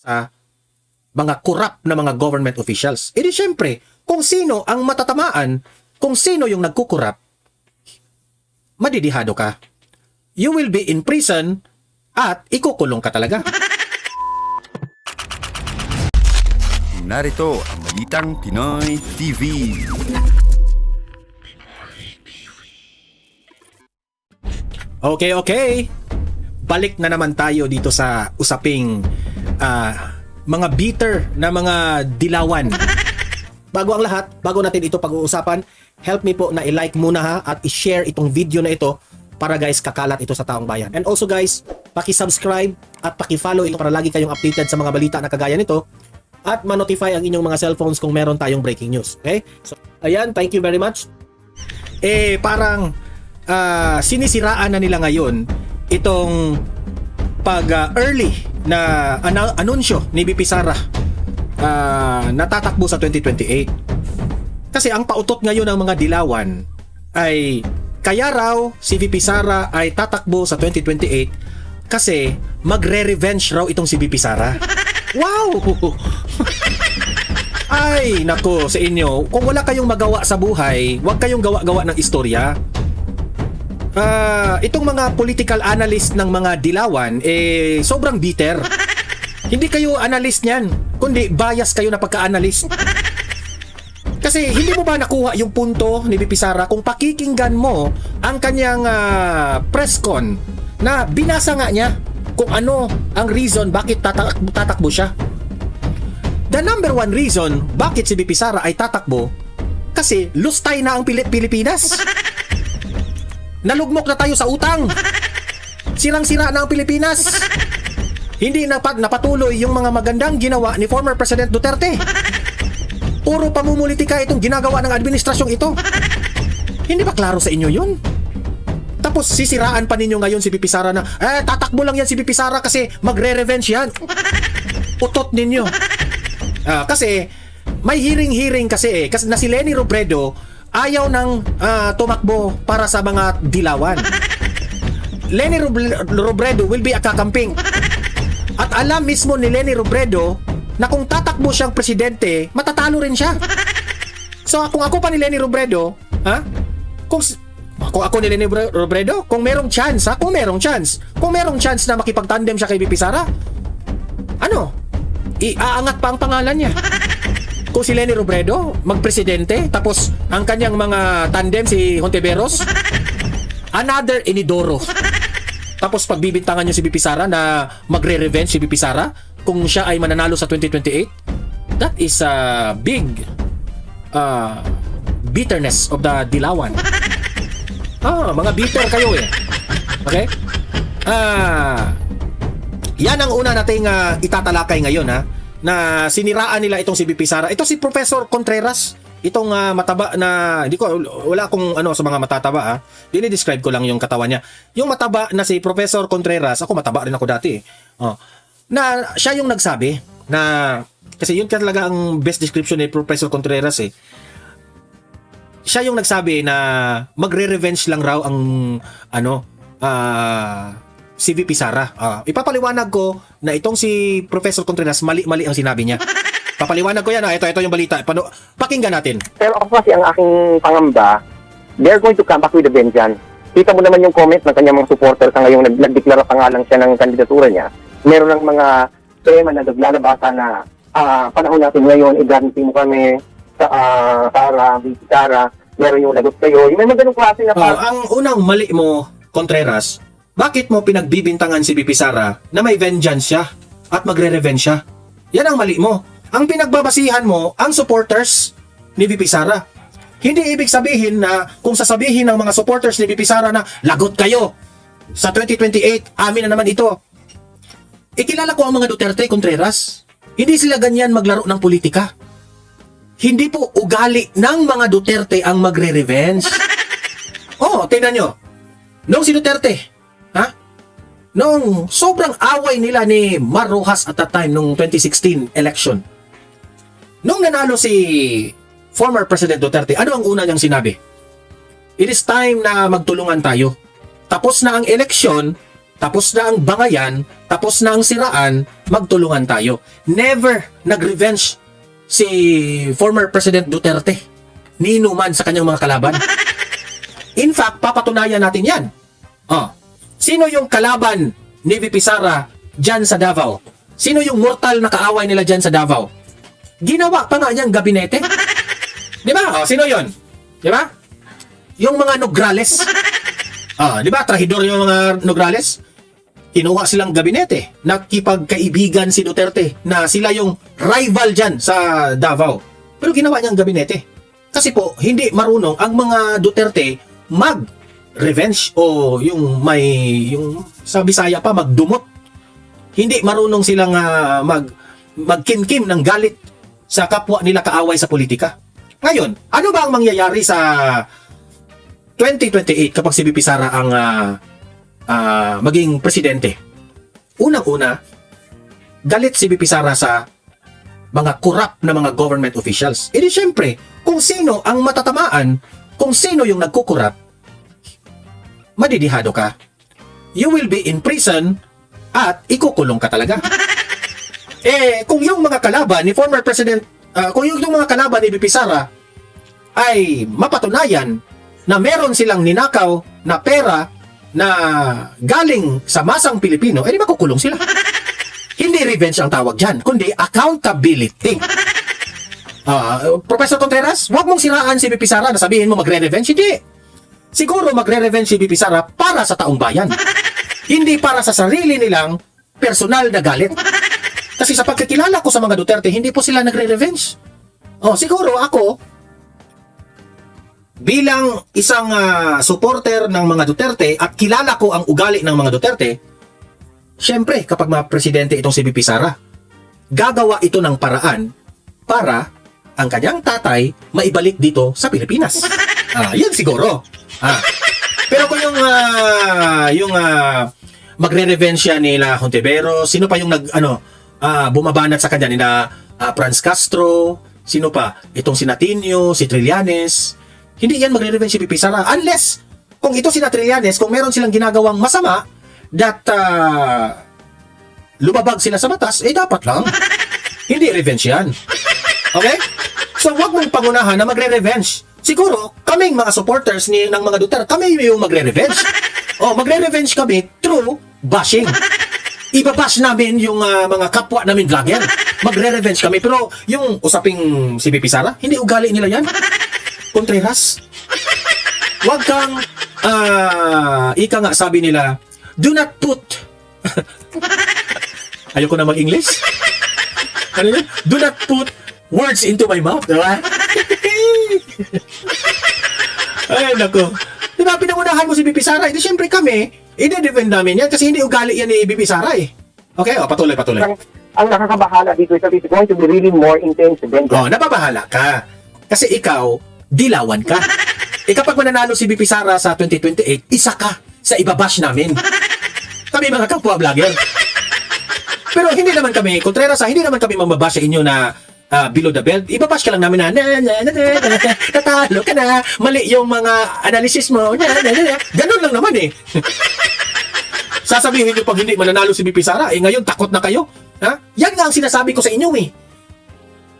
sa mga corrupt na mga government officials. E di syempre, kung sino ang matatamaan, kung sino yung nagkukurap, madidihado ka. You will be in prison at ikukulong ka talaga. Narito ang Balitang Pinoy TV. Okay. Balik na naman tayo dito sa usaping mga bitter na mga dilawan. Bago ang lahat, bago natin ito pag-uusapan, help me po na i-like muna ha at i-share itong video na ito para guys kakalat ito sa taong bayan. And also guys, paki-subscribe at paki-follow ito para lagi kayong updated sa mga balita na kagaya nito at ma-notify ang inyong mga cellphones kung meron tayong breaking news. Okay? So, ayan, thank you very much. Parang sinisiraan na nila ngayon itong early na anunsyo ni VP Sara natatakbo sa 2028. Kasi ang pautot ngayon ng mga dilawan ay kaya raw si VP Sara ay tatakbo sa 2028 kasi magre-revenge raw itong si VP Sara. Wow! Ay, nako sa inyo, kung wala kayong magawa sa buhay, huwag kayong gawa-gawa ng istorya. Itong mga political analyst ng mga dilawan sobrang bitter. Hindi kayo analyst niyan, kundi bias kayo na pagka-analyst. Kasi hindi mo ba nakuha yung punto ni VP Sara kung pakikinggan mo ang kanyang press con na binasa nga niya kung ano ang reason bakit tatakbo siya. The number one reason bakit si VP Sara ay tatakbo kasi lustay na ang Pilipinas. Nalugmok na tayo sa utang. Sirang-sira na ang Pilipinas. Hindi napatuloy yung mga magandang ginawa ni former President Duterte. Puro pamumulitika itong ginagawa ng administrasyong ito. Hindi ba klaro sa inyo yun? Tapos sisiraan pa ninyo ngayon si VP Sara na tatakbo lang yan si VP Sara kasi magre-revenge yan. Utot ninyo. Kasi may hearing kasi kasi na si Leni Robredo ayaw nang tumakbo para sa mga dilawan. Leni Robredo will be a kakamping. At alam mismo ni Leni Robredo na kung tatakbo siyang presidente, matatalo rin siya. So kung ako pa ni Leni Robredo, kung ako ni Leni Robredo, kung merong chance na makipagtandem siya kay VP Sara, iaangat pa ang pangalan niya. Kung si Leni Robredo magpresidente, tapos ang kanyang mga tandem si Hontiveros, another Inidoro. Tapos pagbibintangan niyo si VP Sara na magre-revenge si VP Sara kung siya ay mananalo sa 2028, that is a big bitterness of the dilawan. Mga bitter kayo Okay? Yan ang una nating itatalakay ngayon na siniraan nila itong si VP Sara. Ito si Professor Contreras, itong mataba na wala akong sa mga matataba Dini-describe ko lang yung katawan niya. Yung mataba na si Professor Contreras, ako mataba rin ako dati na siya yung nagsabi na kasi yun talaga ang best description ni Professor Contreras Siya yung nagsabi na magre-revenge lang raw ang si VP Sara. Ipapaliwanag ko na itong si Professor Contreras mali-mali ang sinabi niya. Papaliwanag ko yan ito yung balita. Pakinggan natin. Pero ako kasi ang aking pangamba, they're going to come back with a vengeance. Kita mo naman yung comment ng kanyang mga supporter sa ngayong nagdeklara pa nga lang siya ng kandidatura niya. Meron ng mga tema na naglalabasa na panahon natin ngayon, i-guarantee mo kami sa VP Sara, meron yung lagot kayo. Yung may ganung klase na ang unang mali mo, Contreras, bakit mo pinagbibintangan si VP Sara na may vengeance siya at magre-revenge siya? Yan ang mali mo. Ang pinagbabasihan mo, ang supporters ni VP Sara. Hindi ibig sabihin na kung sasabihin ng mga supporters ni VP Sara na lagot kayo sa 2028, amin na naman ito. Ikilala ko ang mga Duterte, Contreras. Hindi sila ganyan maglaro ng politika. Hindi po ugali ng mga Duterte ang magre-revenge. Tingnan nyo. Noong si Duterte, noong sobrang away nila ni Mar Rojas at that time, noong 2016 election, noong nanalo si former President Duterte, ano ang una niyang sinabi? It is time na magtulungan tayo. Tapos na ang eleksyon, tapos na ang bangayan, tapos na ang siraan, magtulungan tayo. Never nag-revenge si former President Duterte ni man sa kanyang mga kalaban. In fact, papatunayan natin yan. Sino yung kalaban ni VP Sara dyan sa Davao? Sino yung mortal na kaaway nila dyan sa Davao? Ginawa pa nga niyang gabinete. Di ba? Sino yon? Di ba? Yung mga Nograles. Di ba? Trahidor yung mga Nograles. Kinuha silang gabinete. Nakipagkaibigan si Duterte na sila yung rival dyan sa Davao. Pero ginawa niyang gabinete. Kasi po, hindi marunong ang mga Duterte mag-revenge o yung sa Bisaya pa, magdumot. Hindi marunong silang magkimkim ng galit sa kapwa nila kaaway sa politika. Ngayon, ano ba ang mangyayari sa 2028 kapag si VP Sara ang maging presidente? Unang-una, galit si VP Sara sa mga corrupt na mga government officials. E di syempre, kung sino ang matatamaan, kung sino yung nagkukurap, madidihado ka. You will be in prison at ikukulong ka talaga. Kung yung mga kalaban ni former President, kung yung mga kalaban ni VP Sara ay mapatunayan na meron silang ninakaw na pera na galing sa masang Pilipino, di makukulong sila. Hindi revenge ang tawag dyan, kundi accountability. Professor Contreras, huwag mong siraan si VP Sara na sabihin mo magre-revenge. Hindi. Siguro magre-revenge si VP Sara para sa taong bayan. Hindi para sa sarili nilang personal na galit. Kasi sa pagkakilala ko sa mga Duterte, hindi po sila nagre-revenge. Siguro ako, bilang isang supporter ng mga Duterte at kilala ko ang ugali ng mga Duterte, syempre, kapag mga presidente itong si VP Sara, gagawa ito ng paraan para ang kanyang tatay maibalik dito sa Pilipinas. Yan siguro. Pero kung yung magre-revenge siya nila Hontiveros, sino pa yung bumabanat sa kanya nila Franz Castro, sino pa? Itong si Natinio, si Trillanes. Hindi yan magre-revenge si VP Sara unless kung ito si Trillanes, kung meron silang ginagawang masama that lumabag sila sa batas, dapat lang. Hindi revenge yan. Okay? So, wag mong pangunahan na magre-revenge. Siguro, kaming mga supporters ng mga Duterte, kami yung magre-revenge. Magre-revenge kami through bashing. Ibabash namin yung mga kapwa namin vlogger. Magre-revenge kami. Pero yung usaping si VP Sara, hindi ugali nila yan. Contreras. Wag kang, ika nga sabi nila, do not put, ayoko na mag-English. Ano yun? Do not put words into my mouth. Diba? Ay, nako. Diba, pinangunahan mo si VP Sara? Ito syempre kami, i-defend namin yan kasi hindi ugali yan ni VP Sara eh. Okay, patuloy. Ang nakakabahala dito is that it's going to be really more intense than that. Nababahala ka. Kasi ikaw, dilawan ka. Kapag mananalo si VP Sara sa 2028, isa ka sa ibabash namin. Kami mga kapwa vlogger. Pero hindi naman kami, Contreras, hindi naman kami mambabash sa inyo na below the belt. Ibabash ka lang namin na natalo ka na, mali yung mga analysis mo, ganun lang naman eh. Sasabihin nyo pag hindi mananalo si VP Sara, ngayon takot na kayo. Yan nga ang sinasabi ko sa inyo eh.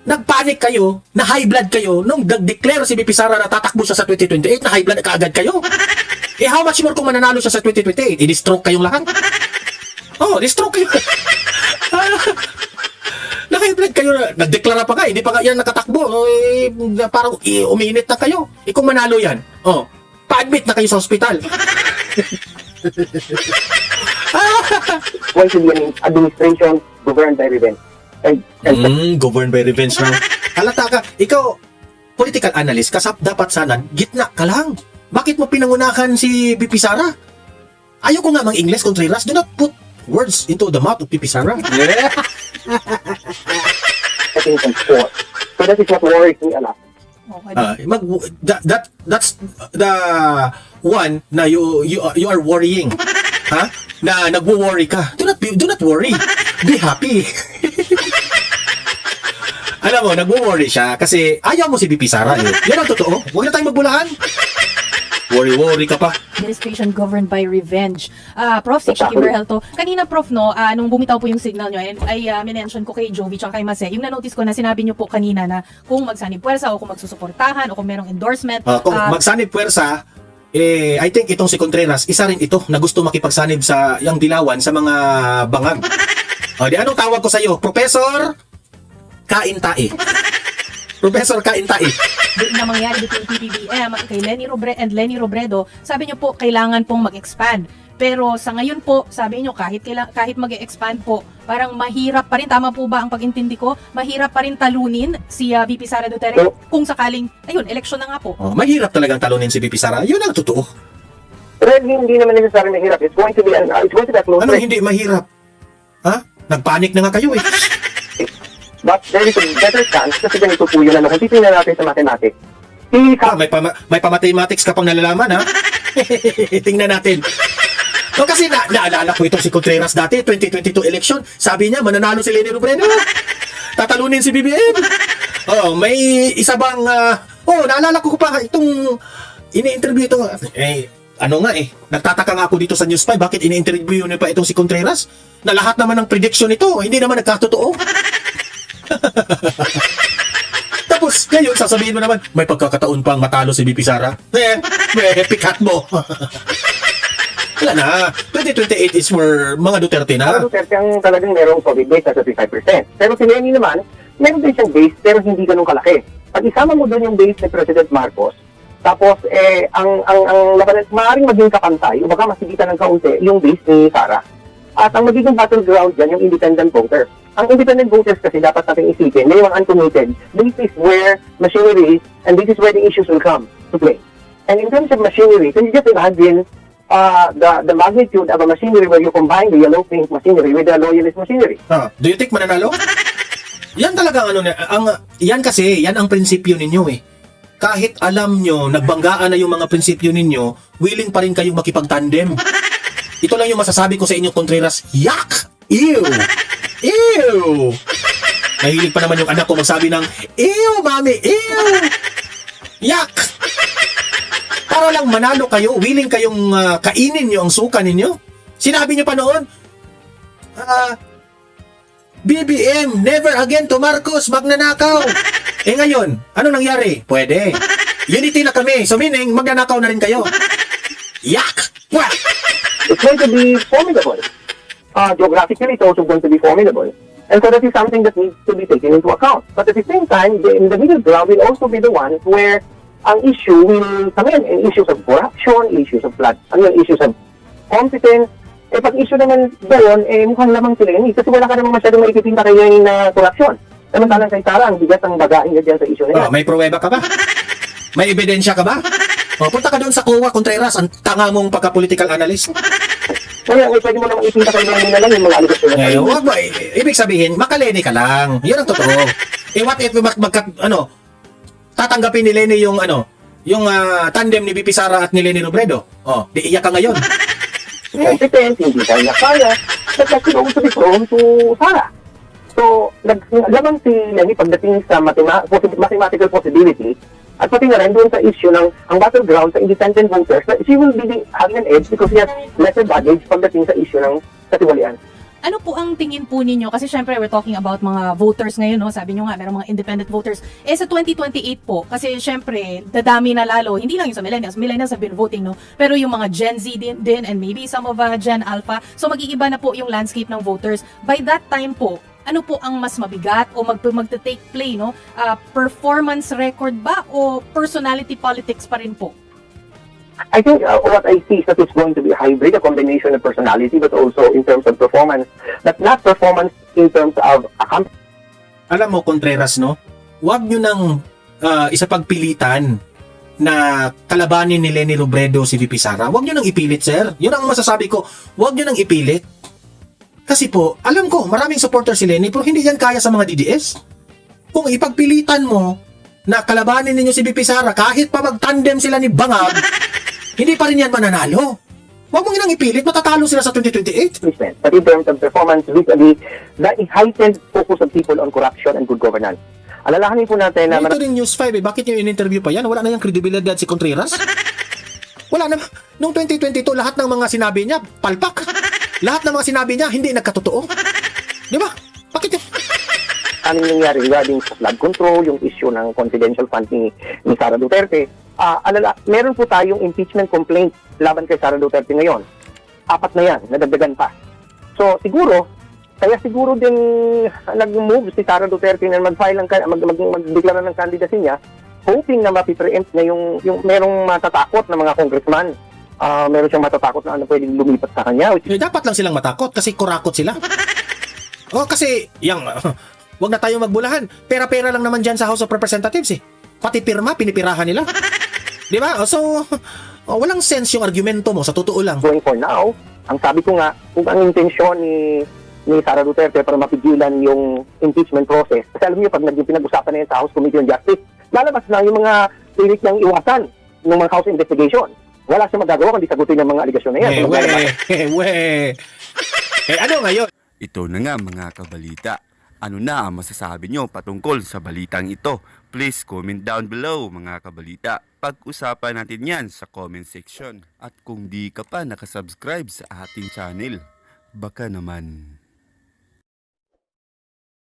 Nagpanik kayo, na high blood kayo, nung declare si VP Sara na tatakbo siya sa 2028, na high blood kaagad kayo. How much more kung mananalo siya sa 2028? I-stroke kayong lahat. Di-stroke kayo. Na-high blood kayo, nagdeklara pa nga, hindi pa nga yan nakatakbo. Parang uminit na kayo. Kung manalo yan, pa-admit na kayo sa ospital. Going to be an administration governed by revenge. Governed by revenge now. Halata ka, ikaw, political analyst, dapat sana, gitna ka lang. Bakit mo pinangunahan si VP Sara? Ayaw ko nga mang-English, Contreras. Do not put words into the mouth of VP Sara. I think I'm sure. So that is what worries me a lot. That's the one na you are worrying. Na nagwo-worry ka. Do not worry. Be happy. Alam mo, nagwo-worry siya kasi ayaw mo si VP Sara eh. Yan ang totoo. Huwag na tayong magbulahan. Worry-worry ka pa. Administration governed by revenge. Prof, si Chicky Berhel to. Kanina, Prof, no, nung bumitaw po yung signal nyo, ay minention ko kay Jovi tsaka kay Mase, yung na-notice ko na sinabi nyo po kanina na kung magsanib puwersa o kung magsusuportahan o kung merong endorsement. Kung magsanib puwersa, I think itong si Contreras, isa rin ito na gusto makipagsanib sa yung dilawan sa mga bangag. Di anong tawag ko sa iyo? Professor Kaintae. Professor Kaintae. na mangyari between PBBM kay Lenny Robredo, sabi niyo po kailangan pong mag-expand. Pero sa ngayon po, sabi niyo kahit mag-expand po, parang mahirap pa rin, tama po ba ang pag-intindi ko? Mahirap pa rin talunin si VP Sara Duterte kung sakaling, ayun, eleksyon na nga po. Mahirap talagang talunin si VP Sara. Yun ang totoo. Pero hindi naman necessarily mahirap. It's going to be a close Ano race. hindi mahirap? Ha? Nagpanik na nga kayo eh. But there is a better chance kasi ganito po yun. Kung titingnan natin sa mathematics, May pa-mathematics ka pang nalalaman ha? Tingnan natin. Kasi naalala ko itong si Contreras dati, 2022 election, sabi niya mananalo si Lenny Robredo. Tatalunin si BBM. May isa bang, naalala ko pa itong ini-interview ito. Nagtataka nga ako dito sa News 5, bakit ini-interview niyo pa itong si Contreras? Na lahat naman ng prediction nito, hindi naman nagkatotoo. Tapos ngayon, sasabihin mo naman, may pagkakataon pang matalo si VP Sara. Pikat mo. Wala na. 2028 is for mga Duterte na. Mga Duterte ang talagang merong solid base na 35%. Pero si Lenny naman, meron din siyang base pero hindi ganun kalaki. Pag isama mo doon yung base ni President Marcos, tapos ang maaaring maging kapantay o baka masigitan ng kaunti yung base ni Sara. At ang magiging battleground dyan yung independent voters. Ang independent voters kasi dapat natin isipin na yung uncommitted. This is where machinery and this is where the issues will come to play. And in terms of machinery, can you just imagine the magnitude of a machinery where you combine the yellow pink machinery with the loyalist machinery? Do you think mananalo? Yan talaga yan kasi, yan ang prinsipyo ninyo eh. Kahit alam nyo, nagbanggaan na yung mga prinsipyo ninyo, willing pa rin kayong makipagtandem. Ito lang yung masasabi ko sa inyo, Contreras. Yak! Ew! Ew! Nahilig pa naman yung anak ko magsabi ng, ew, mami, ew! Yak! Para lang manalo kayo, willing kayong kainin nyo ang suka ninyo. Sinabi nyo pa noon, BBM, never again to Marcos, magnanakaw. Ngayon, ano nangyari? Pwede. Unity na kami, so meaning, magnanakaw na rin kayo. Yak! Wah! It's going to be formidable. Geographically, it's also going to be formidable. And so that is something that needs to be taken into account. But at the same time, the middle ground will also be the one where ang issue will come in issues of corruption, issues of flood, issues of competence. Pag issue naman doon, mukhang lamang sila yun. Kasi wala ka namang masyadong maipipinta kayo na corruption. Samantalang kay Sara, ang bigat ang bagain niya dyan sa issue na yan. May pruweba ka ba? May ebidensya ka ba? Punta ka doon sa COA, Contreras, ang tanga mong pagka-political analyst. Kaya pwede mo namang ipinta kayo na lang yung mga aligasyon na kayo. Wag ba, ibig sabihin, makaleni ka lang. Yun ang totoo. What if tatanggapin ni Lenny yung tandem ni VP Sara at ni Lenny Robredo? Di iyak ka ngayon. Competent, hindi tayo nakaya. But that could also be thrown to Sara. So, naglaman si Lenny pagdating sa mathematical possibility at pati na rin doon sa issue ng ang battleground sa independent voters, she will be having an edge because she has lesser baggage pagdating sa issue ng katiwalian. Ano po ang tingin po ninyo? Kasi syempre we're talking about mga voters ngayon, no? Sabi nyo nga, merong mga independent voters. Sa 2028 po, kasi syempre, dadami na lalo, hindi lang yung sa millennials have been voting, no? Pero yung mga Gen Z din and maybe some of Gen Alpha. So mag-iiba na po yung landscape ng voters. By that time po, ano po ang mas mabigat o magte-take play, no? Performance record ba o personality politics pa rin po? I think what I see is that it's going to be a hybrid, a combination of personality, but also in terms of performance. But not performance in terms of Alam mo, Contreras, no? Huwag nyo nang isa pagpilitan na kalabanin ni Lenny Robredo si VP Sara. Huwag nyo nang ipilit, sir. Yun ang masasabi ko. Huwag nyo nang ipilit. Kasi po, alam ko, maraming supporter si Lenny, pero hindi yan kaya sa mga DDS. Kung ipagpilitan mo na kalabanin ninyo si VP Sara, kahit pa mag-tandem sila ni Bangag, hindi pa rin yan mananalo. Huwag mong inang ipilit, matatalo sila sa 2028. But in terms of performance, vis-a-vis the heightened focus of people on corruption and good governance. Alalahanin po natin na... Ito rin News 5 bakit yung in-interview pa yan? Wala na yung credibility si Contreras? wala na. Noong 2022, lahat ng mga sinabi niya, palpak. Lahat ng mga sinabi niya, hindi nagkatotoo. Di ba? Bakit yun? Anong nangyari regarding sa flood control, yung issue ng confidential fund ni Sara Duterte, meron po tayong impeachment complaint laban kay Sara Duterte ngayon. 4 na yan, nadagdagan pa. So siguro, kaya siguro din nag-move si Sara Duterte na mag-deklara ng candidacy niya, hoping na mapipreempt na yung merong matatakot na mga congressman. Meron siyang matatakot na pwedeng lumipat sa kanya. Dapat lang silang matakot kasi kurakot sila. Kasi wag na tayo magbulahan. Pera-pera lang naman dyan sa House of Representatives eh. Pati pirma, pinipirahan nila. Di ba? So, walang sense yung argumento mo, sa totoo lang. Going for now, ang sabi ko nga, kung ang intensyon ni Sara Duterte para mapigilan yung impeachment process, kasi alam niyo, pag pinag-usapan na yun sa House Committee on Justice, lalabas na yung mga pilit niyang iwasan ng mga House investigation. Wala siyang magagawa kundi sagutin ng mga aligasyon na yan. Ano ngayon? Ito na nga mga kabalita. Ano na ang masasabi nyo patungkol sa balitang ito? Please comment down below mga kabalita. Pag-usapan natin yan sa comment section. At kung di ka pa nakasubscribe sa ating channel, baka naman